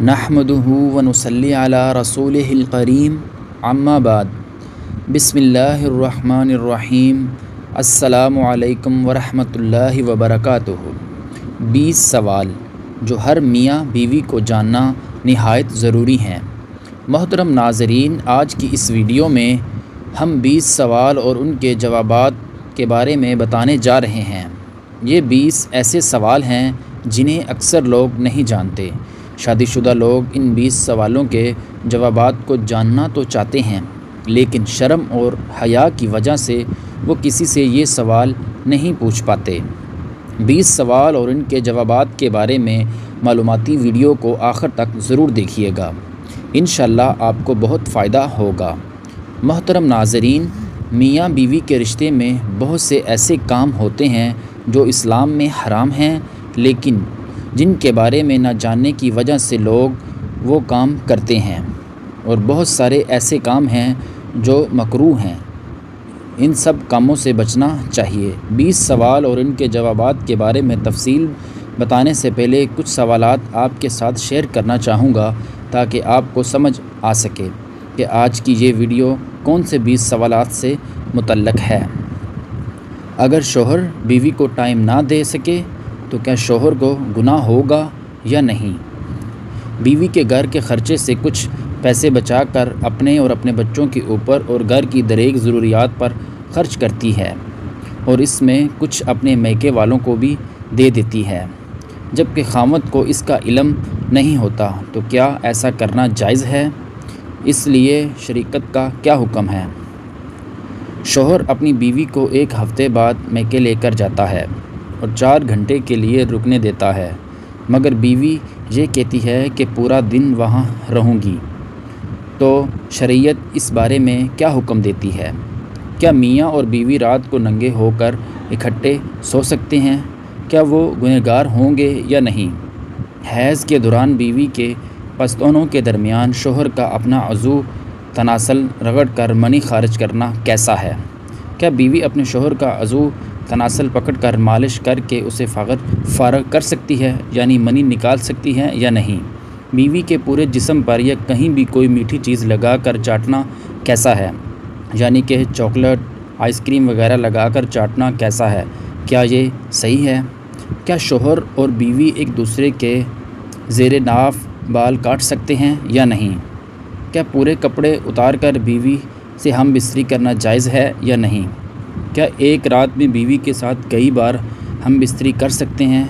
نحمدہ ونصلی علی رسولہ الکریم اما بعد بسم اللہ الرحمن الرحیم السلام علیکم ورحمۃ اللہ وبرکاتہ 20 سوال جو ہر میاں بیوی کو جاننا نہایت ضروری ہیں۔ محترم ناظرین، آج کی اس ویڈیو میں ہم 20 سوال اور ان کے جوابات کے بارے میں بتانے جا رہے ہیں۔ یہ 20 ایسے سوال ہیں جنہیں اکثر لوگ نہیں جانتے۔ شادی شدہ لوگ ان 20 سوالوں کے جوابات کو جاننا تو چاہتے ہیں، لیکن شرم اور حیا کی وجہ سے وہ کسی سے یہ سوال نہیں پوچھ پاتے۔ 20 سوال اور ان کے جوابات کے بارے میں معلوماتی ویڈیو کو آخر تک ضرور دیکھیے گا، انشاءاللہ آپ کو بہت فائدہ ہوگا۔ محترم ناظرین، میاں بیوی کے رشتے میں بہت سے ایسے کام ہوتے ہیں جو اسلام میں حرام ہیں، لیکن جن کے بارے میں نہ جاننے کی وجہ سے لوگ وہ کام کرتے ہیں، اور بہت سارے ایسے کام ہیں جو مکروہ ہیں۔ ان سب کاموں سے بچنا چاہیے۔ 20 سوال اور ان کے جوابات کے بارے میں تفصیل بتانے سے پہلے کچھ سوالات آپ کے ساتھ شیئر کرنا چاہوں گا تاکہ آپ کو سمجھ آ سکے کہ آج کی یہ ویڈیو کون سے 20 سوالات سے متعلق ہے۔ اگر شوہر بیوی کو ٹائم نہ دے سکے تو کیا شوہر کو گناہ ہوگا یا نہیں؟ بیوی کے گھر کے خرچے سے کچھ پیسے بچا کر اپنے اور اپنے بچوں کے اوپر اور گھر کی دیگر ضروریات پر خرچ کرتی ہے، اور اس میں کچھ اپنے میکے والوں کو بھی دے دیتی ہے، جبکہ خاوند کو اس کا علم نہیں ہوتا، تو کیا ایسا کرنا جائز ہے؟ اس لیے شریعت کا کیا حکم ہے؟ شوہر اپنی بیوی کو ایک ہفتے بعد میکے لے کر جاتا ہے اور 4 گھنٹے کے لیے رکنے دیتا ہے، مگر بیوی یہ کہتی ہے کہ پورا دن وہاں رہوں گی، تو شریعت اس بارے میں کیا حکم دیتی ہے؟ کیا میاں اور بیوی رات کو ننگے ہو کر اکٹھے سو سکتے ہیں؟ کیا وہ گنہگار ہوں گے یا نہیں؟ حیض کے دوران بیوی کے پستونوں کے درمیان شوہر کا اپنا عضو تناسل رگڑ کر منی خارج کرنا کیسا ہے؟ کیا بیوی اپنے شوہر کا عضو تناسل پکڑ کر مالش کر کے اسے فارغ کر سکتی ہے، یعنی منی نکال سکتی ہے یا نہیں؟ بیوی کے پورے جسم پر یا کہیں بھی کوئی میٹھی چیز لگا کر چاٹنا کیسا ہے، یعنی کہ چاکلیٹ، آئس کریم وغیرہ لگا کر چاٹنا کیسا ہے؟ کیا یہ صحیح ہے؟ کیا شوہر اور بیوی ایک دوسرے کے زیر ناف بال کاٹ سکتے ہیں یا نہیں؟ کیا پورے کپڑے اتار کر بیوی سے ہم بستری کرنا جائز ہے یا نہیں؟ کیا ایک رات میں بیوی کے ساتھ کئی بار ہم بستری کر سکتے ہیں؟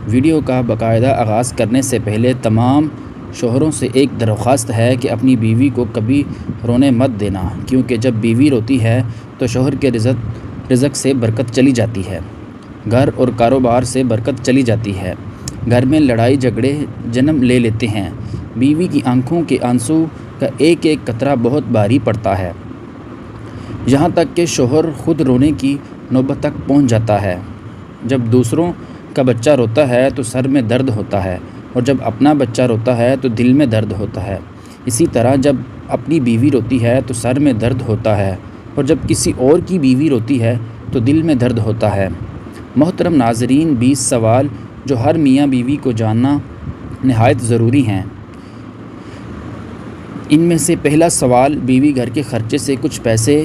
ویڈیو کا باقاعدہ آغاز کرنے سے پہلے تمام شوہروں سے ایک درخواست ہے کہ اپنی بیوی کو کبھی رونے مت دینا، کیونکہ جب بیوی روتی ہے تو شوہر کے رزق سے برکت چلی جاتی ہے، گھر اور کاروبار سے برکت چلی جاتی ہے، گھر میں لڑائی جھگڑے جنم لے لیتے ہیں۔ بیوی کی آنکھوں کے آنسو کا ایک ایک قطرہ بہت بھاری پڑتا ہے، یہاں تک کہ شوہر خود رونے کی نوبت تک پہنچ جاتا ہے۔ جب دوسروں کا بچہ روتا ہے تو سر میں درد ہوتا ہے، اور جب اپنا بچہ روتا ہے تو دل میں درد ہوتا ہے۔ اسی طرح جب اپنی بیوی روتی ہے تو سر میں درد ہوتا ہے، اور جب کسی اور کی بیوی روتی ہے تو دل میں درد ہوتا ہے۔ محترم ناظرین، 20 سوال جو ہر میاں بیوی کو جاننا نہایت ضروری ہیں۔ ان میں سے پہلا سوال، بیوی گھر کے خرچے سے کچھ پیسے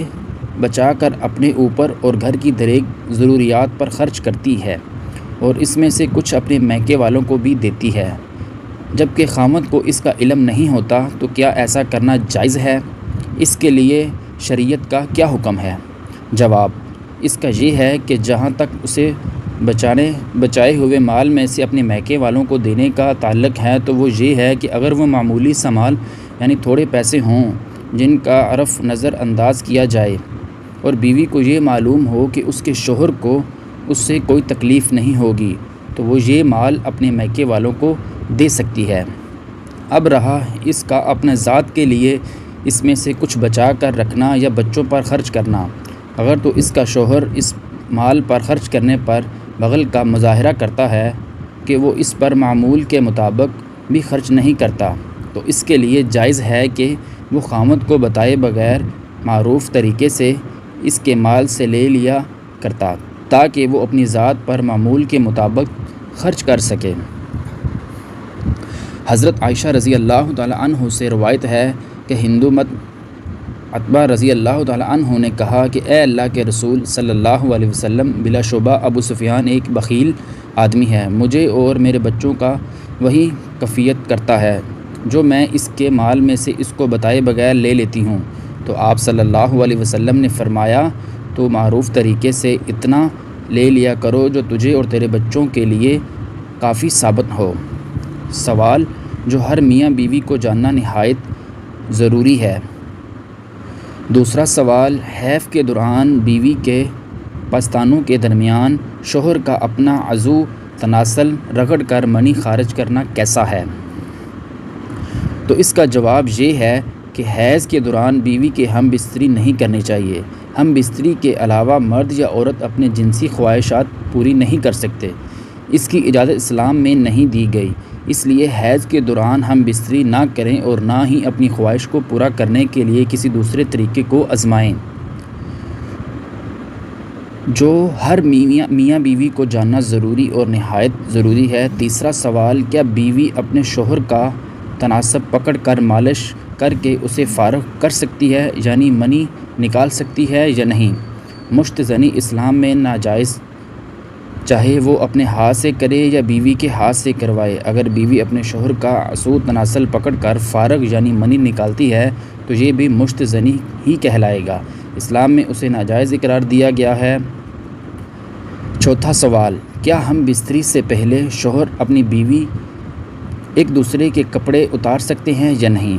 بچا کر اپنے اوپر اور گھر کی دیگر ضروریات پر خرچ کرتی ہے، اور اس میں سے کچھ اپنے میکے والوں کو بھی دیتی ہے، جبکہ خاوند کو اس کا علم نہیں ہوتا، تو کیا ایسا کرنا جائز ہے؟ اس کے لیے شریعت کا کیا حکم ہے؟ جواب اس کا یہ ہے کہ جہاں تک اسے بچائے ہوئے مال میں سے اپنے میکے والوں کو دینے کا تعلق ہے، تو وہ یہ ہے کہ اگر وہ معمولی سا مال یعنی تھوڑے پیسے ہوں جن کا عرف نظر انداز کیا جائے، اور بیوی کو یہ معلوم ہو کہ اس کے شوہر کو اس سے کوئی تکلیف نہیں ہوگی، تو وہ یہ مال اپنے میکے والوں کو دے سکتی ہے۔ اب رہا اس کا اپنے ذات کے لیے اس میں سے کچھ بچا کر رکھنا یا بچوں پر خرچ کرنا، اگر تو اس کا شوہر اس مال پر خرچ کرنے پر بخل کا مظاہرہ کرتا ہے کہ وہ اس پر معمول کے مطابق بھی خرچ نہیں کرتا، تو اس کے لیے جائز ہے کہ وہ خاوند کو بتائے بغیر معروف طریقے سے اس کے مال سے لے لیا کرتا، تاکہ وہ اپنی ذات پر معمول کے مطابق خرچ کر سکے۔ حضرت عائشہ رضی اللہ تعالیٰ عنہ سے روایت ہے کہ ہندو مت عتبہ رضی اللہ تعالیٰ عنہ نے کہا کہ اے اللہ کے رسول صلی اللہ علیہ وسلم، بلا شبہ ابو سفیان ایک بخیل آدمی ہے، مجھے اور میرے بچوں کا وہی کفیت کرتا ہے، جو میں اس کے مال میں سے اس کو بتائے بغیر لے لیتی ہوں۔ تو آپ صلی اللہ علیہ وسلم نے فرمایا، تو معروف طریقے سے اتنا لے لیا کرو جو تجھے اور تیرے بچوں کے لیے کافی ثابت ہو۔ سوال جو ہر میاں بیوی کو جاننا نہایت ضروری ہے۔ دوسرا سوال، حیض کے دوران بیوی کے پستانوں کے درمیان شوہر کا اپنا عضو تناسل رگڑ کر منی خارج کرنا کیسا ہے؟ تو اس کا جواب یہ ہے کہ حیض کے دوران بیوی کے ہم بستری نہیں کرنی چاہیے۔ ہم بستری کے علاوہ مرد یا عورت اپنے جنسی خواہشات پوری نہیں کر سکتے، اس کی اجازت اسلام میں نہیں دی گئی، اس لیے حیض کے دوران ہم بستری نہ کریں اور نہ ہی اپنی خواہش کو پورا کرنے کے لیے کسی دوسرے طریقے کو آزمائیں، جو ہر میاں بیوی کو جاننا ضروری اور نہایت ضروری ہے۔ تیسرا سوال، کیا بیوی اپنے شوہر کا تناسب پکڑ کر مالش کر کے اسے فارغ کر سکتی ہے، یعنی منی نکال سکتی ہے یا نہیں؟ مشت زنی اسلام میں ناجائز، چاہے وہ اپنے ہاتھ سے کرے یا بیوی کے ہاتھ سے کروائے۔ اگر بیوی اپنے شوہر کا عضو تناسل پکڑ کر فارغ یعنی منی نکالتی ہے تو یہ بھی مشت زنی ہی کہلائے گا، اسلام میں اسے ناجائز قرار دیا گیا ہے۔ چوتھا سوال، کیا ہم بستری سے پہلے شوہر اپنی بیوی ایک دوسرے کے کپڑے اتار سکتے ہیں یا نہیں؟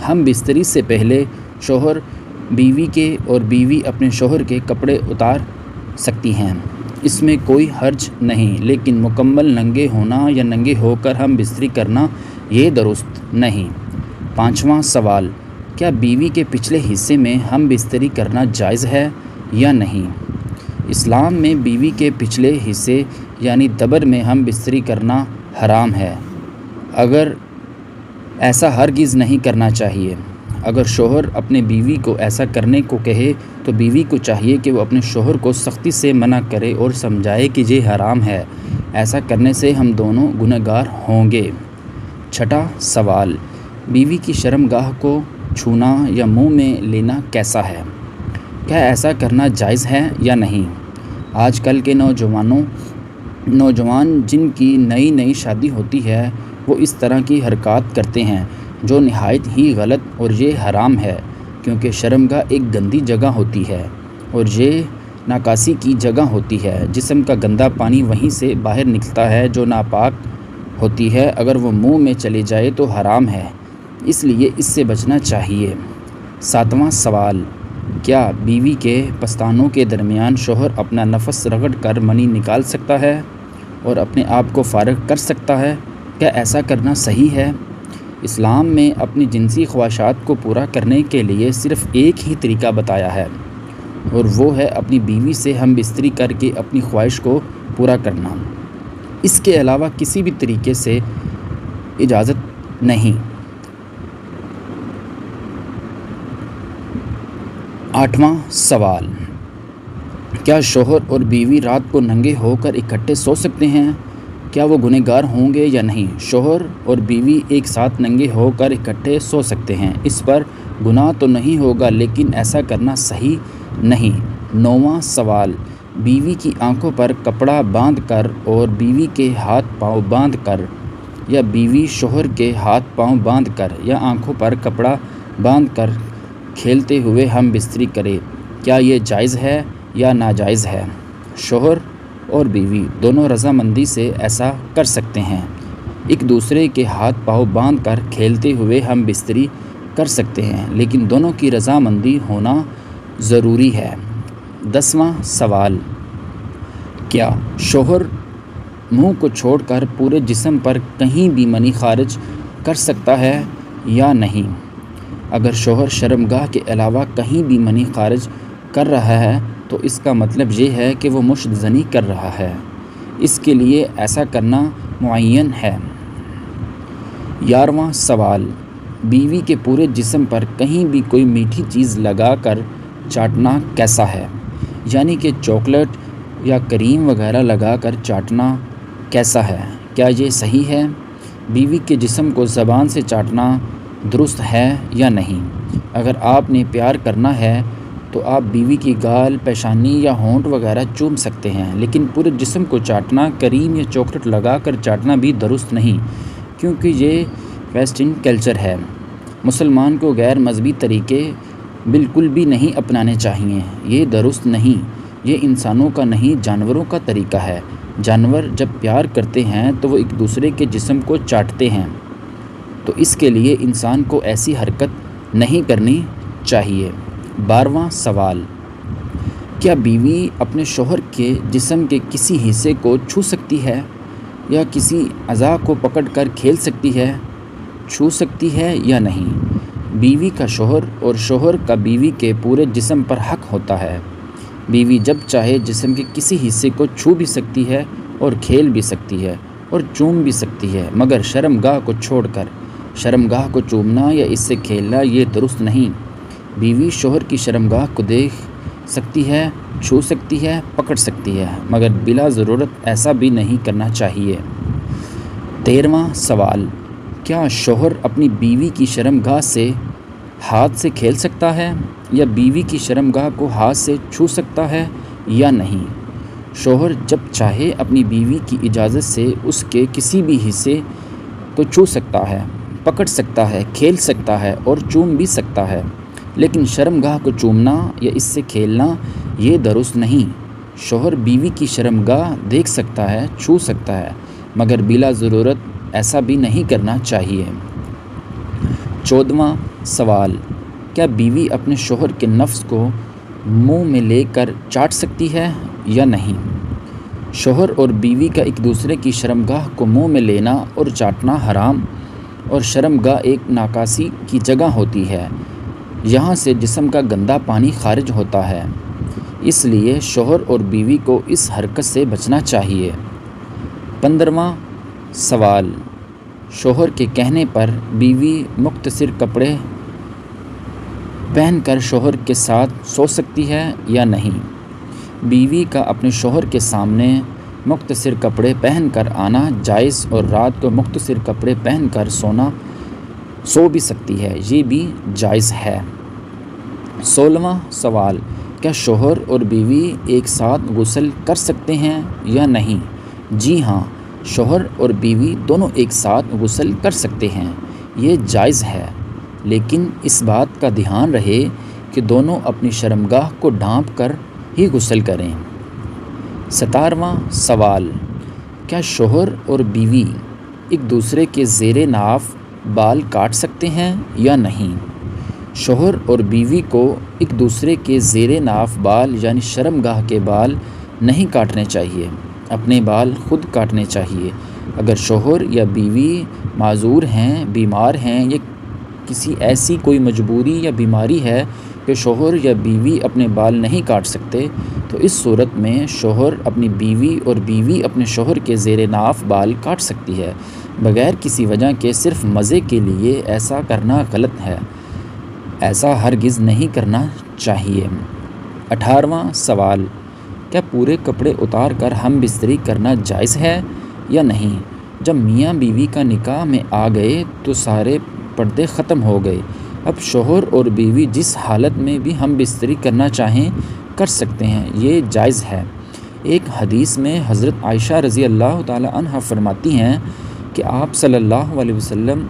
ہم بستری سے پہلے شوہر بیوی کے اور بیوی اپنے شوہر کے کپڑے اتار سکتی ہیں، اس میں کوئی حرج نہیں، لیکن مکمل ننگے ہونا یا ننگے ہو کر ہم بستری کرنا یہ درست نہیں۔ پانچواں سوال، کیا بیوی کے پچھلے حصے میں ہم بستری کرنا جائز ہے یا نہیں؟ اسلام میں بیوی کے پچھلے حصے یعنی دبر میں ہم بستری کرنا حرام ہے، اگر ایسا ہرگز نہیں کرنا چاہیے۔ اگر شوہر اپنے بیوی کو ایسا کرنے کو کہے تو بیوی کو چاہیے کہ وہ اپنے شوہر کو سختی سے منع کرے اور سمجھائے کہ یہ حرام ہے، ایسا کرنے سے ہم دونوں گنہگار ہوں گے۔ چھٹا سوال، بیوی کی شرمگاہ کو چھونا یا منہ میں لینا کیسا ہے؟ کیا ایسا کرنا جائز ہے یا نہیں؟ آج کل کے نوجوان جن کی نئی شادی ہوتی ہے وہ اس طرح کی حرکات کرتے ہیں جو نہایت ہی غلط اور یہ حرام ہے، کیونکہ شرمگاہ ایک گندی جگہ ہوتی ہے اور یہ ناکاسی کی جگہ ہوتی ہے، جسم کا گندا پانی وہیں سے باہر نکلتا ہے جو ناپاک ہوتی ہے، اگر وہ منہ میں چلے جائے تو حرام ہے، اس لیے اس سے بچنا چاہیے۔ ساتواں سوال، کیا بیوی کے پستانوں کے درمیان شوہر اپنا نفس رگڑ کر منی نکال سکتا ہے اور اپنے آپ کو فارغ کر سکتا ہے؟ کیا ایسا کرنا صحیح ہے؟ اسلام میں اپنی جنسی خواہشات کو پورا کرنے کے لیے صرف ایک ہی طریقہ بتایا ہے، اور وہ ہے اپنی بیوی سے ہم بستری کر کے اپنی خواہش کو پورا کرنا، اس کے علاوہ کسی بھی طریقے سے اجازت نہیں۔ آٹھواں سوال، کیا شوہر اور بیوی رات کو ننگے ہو کر اکٹھے سو سکتے ہیں؟ کیا وہ گنہگار ہوں گے یا نہیں؟ شوہر اور بیوی ایک ساتھ ننگے ہو کر اکٹھے سو سکتے ہیں، اس پر گناہ تو نہیں ہوگا، لیکن ایسا کرنا صحیح نہیں۔ نوواں سوال، بیوی کی آنکھوں پر کپڑا باندھ کر اور بیوی کے ہاتھ پاؤں باندھ کر، یا بیوی شوہر کے ہاتھ پاؤں باندھ کر یا آنکھوں پر کپڑا باندھ کر کھیلتے ہوئے ہم بستری کرے، کیا یہ جائز ہے یا ناجائز ہے؟ شوہر اور بیوی دونوں رضامندی سے ایسا کر سکتے ہیں، ایک دوسرے کے ہاتھ پاؤں باندھ کر کھیلتے ہوئے ہم بستری کر سکتے ہیں، لیکن دونوں کی رضامندی ہونا ضروری ہے۔ 10واں سوال، کیا شوہر منہ کو چھوڑ کر پورے جسم پر کہیں بھی منی خارج کر سکتا ہے یا نہیں؟ اگر شوہر شرمگاہ کے علاوہ کہیں بھی منی خارج کر رہا ہے تو اس کا مطلب یہ ہے کہ وہ مشت زنی کر رہا ہے، اس کے لیے ایسا کرنا معین ہے۔ 11واں سوال، بیوی کے پورے جسم پر کہیں بھی کوئی میٹھی چیز لگا کر چاٹنا کیسا ہے؟ یعنی کہ چاکلیٹ یا کریم وغیرہ لگا کر چاٹنا کیسا ہے؟ کیا یہ صحیح ہے؟ بیوی کے جسم کو زبان سے چاٹنا درست ہے یا نہیں؟ اگر آپ نے پیار کرنا ہے تو آپ بیوی کی گال، پیشانی یا ہونٹ وغیرہ چوم سکتے ہیں، لیکن پورے جسم کو چاٹنا، کریم یا چاکلیٹ لگا کر چاٹنا بھی درست نہیں، کیونکہ یہ ویسٹرن کلچر ہے۔ مسلمان کو غیر مذہبی طریقے بالکل بھی نہیں اپنانے چاہیے، یہ درست نہیں، یہ انسانوں کا نہیں جانوروں کا طریقہ ہے۔ جانور جب پیار کرتے ہیں تو وہ ایک دوسرے کے جسم کو چاٹتے ہیں، تو اس کے لیے انسان کو ایسی حرکت نہیں کرنی چاہیے۔ 12واں سوال، کیا بیوی اپنے شوہر کے جسم کے کسی حصے کو چھو سکتی ہے یا کسی اعضاء کو پکڑ کر کھیل سکتی ہے؟ چھو سکتی ہے یا نہیں؟ بیوی کا شوہر اور شوہر کا بیوی کے پورے جسم پر حق ہوتا ہے۔ بیوی جب چاہے جسم کے کسی حصے کو چھو بھی سکتی ہے اور کھیل بھی سکتی ہے اور چوم بھی سکتی ہے، مگر شرمگاہ کو چھوڑ کر۔ شرمگاہ کو چومنا یا اس سے کھیلنا یہ درست نہیں۔ بیوی شوہر کی شرمگاہ کو دیکھ سکتی ہے، چھو سکتی ہے، پکڑ سکتی ہے، مگر بلا ضرورت ایسا بھی نہیں کرنا چاہیے۔ 13واں سوال، کیا شوہر اپنی بیوی کی شرمگاہ سے ہاتھ سے کھیل سکتا ہے یا بیوی کی شرمگاہ کو ہاتھ سے چھو سکتا ہے یا نہیں؟ شوہر جب چاہے اپنی بیوی کی اجازت سے اس کے کسی بھی حصے کو چھو سکتا ہے، پکڑ سکتا ہے، کھیل سکتا ہے اور چوم بھی سکتا ہے، لیکن شرمگاہ کو چومنا یا اس سے کھیلنا یہ درست نہیں۔ شوہر بیوی کی شرمگاہ دیکھ سکتا ہے، چھو سکتا ہے، مگر بلا ضرورت ایسا بھی نہیں کرنا چاہیے۔ 14واں سوال، کیا بیوی اپنے شوہر کے نفس کو منہ میں لے کر چاٹ سکتی ہے یا نہیں؟ شوہر اور بیوی کا ایک دوسرے کی شرمگاہ کو منہ میں لینا اور چاٹنا حرام، اور شرمگاہ ایک ناکاسی کی جگہ ہوتی ہے، یہاں سے جسم کا گندا پانی خارج ہوتا ہے، اس لیے شوہر اور بیوی کو اس حرکت سے بچنا چاہیے۔ 15واں سوال، شوہر کے کہنے پر بیوی مختصر کپڑے پہن کر شوہر کے ساتھ سو سکتی ہے یا نہیں؟ بیوی کا اپنے شوہر کے سامنے مختصر کپڑے پہن کر آنا جائز، اور رات کو مختصر کپڑے پہن کر سو بھی سکتی ہے، یہ بھی جائز ہے۔ 16واں سوال، کیا شوہر اور بیوی ایک ساتھ غسل کر سکتے ہیں یا نہیں؟ جی ہاں، شوہر اور بیوی دونوں ایک ساتھ غسل کر سکتے ہیں، یہ جائز ہے، لیکن اس بات کا دھیان رہے کہ دونوں اپنی شرمگاہ کو ڈھانپ کر ہی غسل کریں۔ 17واں سوال، کیا شوہر اور بیوی ایک دوسرے کے زیر ناف بال کاٹ سکتے ہیں یا نہیں؟ شوہر اور بیوی کو ایک دوسرے کے زیر ناف بال یعنی شرمگاہ کے بال نہیں کاٹنے چاہیے، اپنے بال خود کاٹنے چاہیے۔ اگر شوہر یا بیوی معذور ہیں، بیمار ہیں یا کسی ایسی کوئی مجبوری یا بیماری ہے کہ شوہر یا بیوی اپنے بال نہیں کاٹ سکتے، تو اس صورت میں شوہر اپنی بیوی اور بیوی اپنے شوہر کے زیر ناف بال کاٹ سکتی ہے، بغیر کسی وجہ کے، صرف مزے کے لیے۔ ایسا کرنا غلط ہے، ایسا ہرگز نہیں کرنا چاہیے۔ 18واں سوال، کیا پورے کپڑے اتار کر ہم بستری کرنا جائز ہے یا نہیں؟ جب میاں بیوی کا نکاح میں آ گئے تو سارے پردے ختم ہو گئے، اب شوہر اور بیوی جس حالت میں بھی ہم بستری کرنا چاہیں کر سکتے ہیں، یہ جائز ہے۔ ایک حدیث میں حضرت عائشہ رضی اللہ تعالی عنہ فرماتی ہیں کہ آپ صلی اللہ علیہ وسلم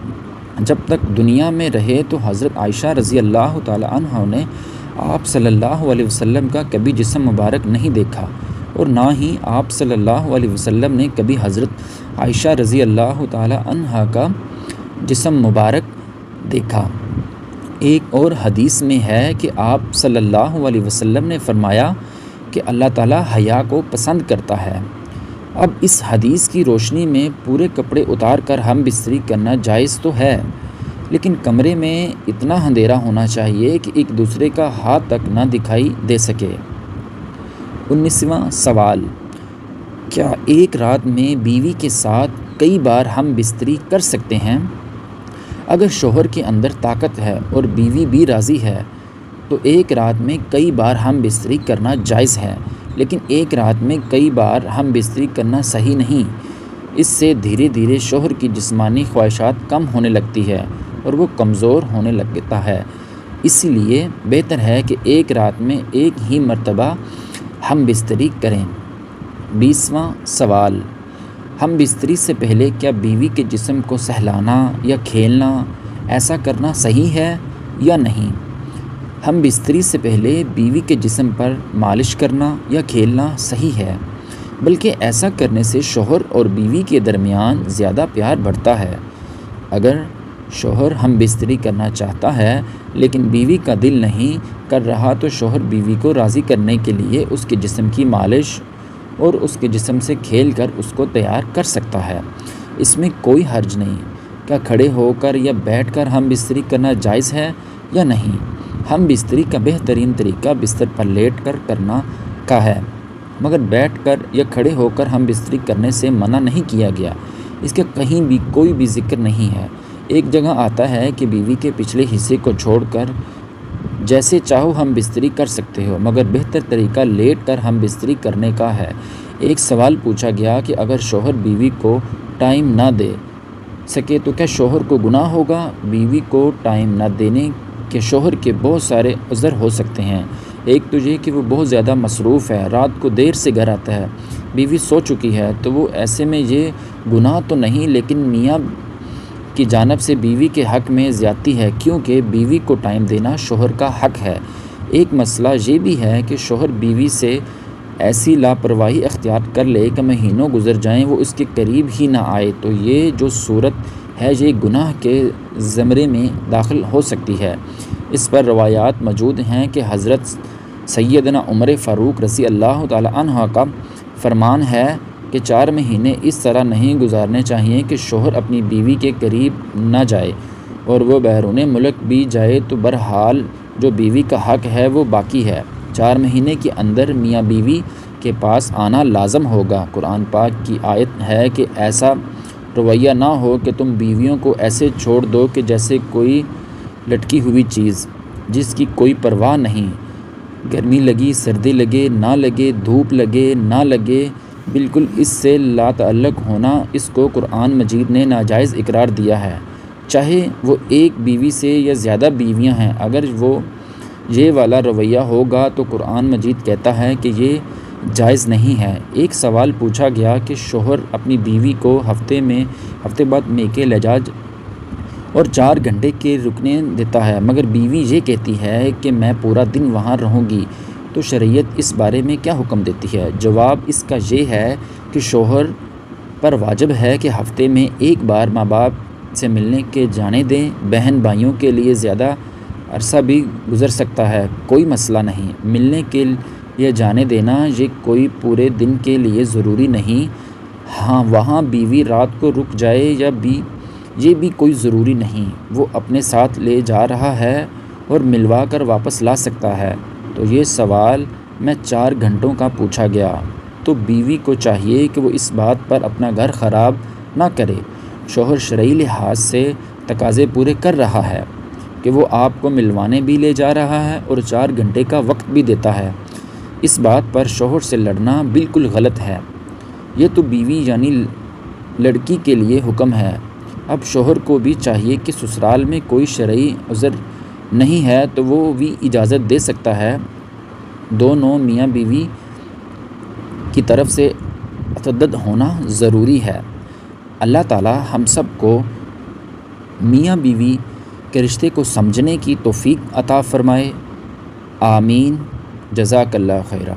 جب تک دنیا میں رہے تو حضرت عائشہ رضی اللہ تعالی عنہ نے آپ صلی اللہ علیہ وسلم کا کبھی جسم مبارک نہیں دیکھا، اور نہ ہی آپ صلی اللہ علیہ وسلم نے کبھی حضرت عائشہ رضی اللہ تعالی عنہ کا جسم مبارک دیکھا۔ ایک اور حدیث میں ہے کہ آپ صلی اللہ علیہ وسلم نے فرمایا کہ اللہ تعالیٰ حیا کو پسند کرتا ہے۔ اب اس حدیث کی روشنی میں پورے کپڑے اتار کر ہم بستری کرنا جائز تو ہے، لیکن کمرے میں اتنا اندھیرا ہونا چاہیے کہ ایک دوسرے کا ہاتھ تک نہ دکھائی دے سکے۔ 19واں سوال، کیا ایک رات میں بیوی کے ساتھ کئی بار ہم بستری کر سکتے ہیں؟ اگر شوہر کے اندر طاقت ہے اور بیوی بھی راضی ہے تو ایک رات میں کئی بار ہم بستری کرنا جائز ہے، لیکن ایک رات میں کئی بار ہم بستری کرنا صحیح نہیں۔ اس سے دھیرے دھیرے شوہر کی جسمانی خواہشات کم ہونے لگتی ہے اور وہ کمزور ہونے لگتا ہے۔ اسی لیے بہتر ہے کہ ایک رات میں ایک ہی مرتبہ ہم بستری کریں۔ 20واں سوال، ہم بستری سے پہلے کیا بیوی کے جسم کو سہلانا یا کھیلنا ایسا کرنا صحیح ہے یا نہیں؟ ہم بستری سے پہلے بیوی کے جسم پر مالش کرنا یا کھیلنا صحیح ہے، بلکہ ایسا کرنے سے شوہر اور بیوی کے درمیان زیادہ پیار بڑھتا ہے۔ اگر شوہر ہم بستری کرنا چاہتا ہے لیکن بیوی کا دل نہیں کر رہا تو شوہر بیوی کو راضی کرنے کے لیے اس کے جسم کی مالش اور اس کے جسم سے کھیل کر اس کو تیار کر سکتا ہے۔ اس میں کوئی حرج نہیں۔ کیا کھڑے ہو کر یا بیٹھ کر ہم بستری کرنا جائز ہے یا نہیں؟ ہم بستری کا بہترین طریقہ بستر پر لیٹ کر کرنا کا ہے، مگر بیٹھ کر یا کھڑے ہو کر ہم بستری کرنے سے منع نہیں کیا گیا۔ اس کا کہیں بھی کوئی بھی ذکر نہیں ہے۔ ایک جگہ آتا ہے کہ بیوی کے پچھلے حصے کو چھوڑ کر جیسے چاہو ہم بستری کر سکتے ہو، مگر بہتر طریقہ لیٹ کر ہم بستری کرنے کا ہے۔ ایک سوال پوچھا گیا کہ اگر شوہر بیوی کو ٹائم نہ دے سکے تو کیا شوہر کو گناہ ہوگا؟ بیوی کو ٹائم نہ دینے کے شوہر کے بہت سارے عذر ہو سکتے ہیں۔ ایک تو یہ کہ وہ بہت زیادہ مصروف ہے، رات کو دیر سے گھر آتا ہے، بیوی سو چکی ہے، تو وہ ایسے میں یہ گناہ تو نہیں، لیکن میاں کی جانب سے بیوی کے حق میں زیادتی ہے، کیونکہ بیوی کو ٹائم دینا شوہر کا حق ہے۔ ایک مسئلہ یہ بھی ہے کہ شوہر بیوی سے ایسی لاپرواہی اختیار کر لے کہ مہینوں گزر جائیں وہ اس کے قریب ہی نہ آئے، تو یہ جو صورت ہے یہ گناہ کے زمرے میں داخل ہو سکتی ہے۔ اس پر روایات موجود ہیں کہ حضرت سیدنا عمر فاروق رضی اللہ تعالی عنہ کا فرمان ہے کہ 4 مہینے اس طرح نہیں گزارنے چاہیے کہ شوہر اپنی بیوی کے قریب نہ جائے، اور وہ بیرون ملک بھی جائے تو بہرحال جو بیوی کا حق ہے وہ باقی ہے۔ 4 مہینے کے اندر میاں بیوی کے پاس آنا لازم ہوگا۔ قرآن پاک کی آیت ہے کہ ایسا رویہ نہ ہو کہ تم بیویوں کو ایسے چھوڑ دو کہ جیسے کوئی لٹکی ہوئی چیز جس کی کوئی پرواہ نہیں، گرمی لگی سردی لگے نہ لگے، دھوپ لگے نہ لگے، بالکل اس سے لا تعلق ہونا، اس کو قرآن مجید نے ناجائز اقرار دیا ہے، چاہے وہ ایک بیوی سے یا زیادہ بیویاں ہیں۔ اگر وہ یہ والا رویہ ہوگا تو قرآن مجید کہتا ہے کہ یہ جائز نہیں ہے۔ ایک سوال پوچھا گیا کہ شوہر اپنی بیوی کو ہفتے بعد میکے لجاج اور 4 گھنٹے کے رکنے دیتا ہے، مگر بیوی یہ کہتی ہے کہ میں پورا دن وہاں رہوں گی، تو شریعت اس بارے میں کیا حکم دیتی ہے؟ جواب اس کا یہ ہے کہ شوہر پر واجب ہے کہ ہفتے میں ایک بار ماں باپ سے ملنے کے جانے دیں۔ بہن بھائیوں کے لیے زیادہ عرصہ بھی گزر سکتا ہے، کوئی مسئلہ نہیں۔ ملنے کے لیے جانے دینا یہ کوئی پورے دن کے لیے ضروری نہیں۔ ہاں، وہاں بیوی رات کو رک جائے یہ بھی کوئی ضروری نہیں، وہ اپنے ساتھ لے جا رہا ہے اور ملوا کر واپس لا سکتا ہے۔ تو یہ سوال میں 4 گھنٹوں کا پوچھا گیا، تو بیوی کو چاہیے کہ وہ اس بات پر اپنا گھر خراب نہ کرے۔ شوہر شرعی لحاظ سے تقاضے پورے کر رہا ہے کہ وہ آپ کو ملوانے بھی لے جا رہا ہے اور 4 گھنٹے کا وقت بھی دیتا ہے۔ اس بات پر شوہر سے لڑنا بالکل غلط ہے۔ یہ تو بیوی یعنی لڑکی کے لیے حکم ہے۔ اب شوہر کو بھی چاہیے کہ سسرال میں کوئی شرعی عذر نہیں ہے تو وہ بھی اجازت دے سکتا ہے۔ دونوں میاں بیوی کی طرف سے متعدد ہونا ضروری ہے۔ اللہ تعالی ہم سب کو میاں بیوی کے رشتے کو سمجھنے کی توفیق عطا فرمائے، آمین۔ جزاک اللہ خیرہ۔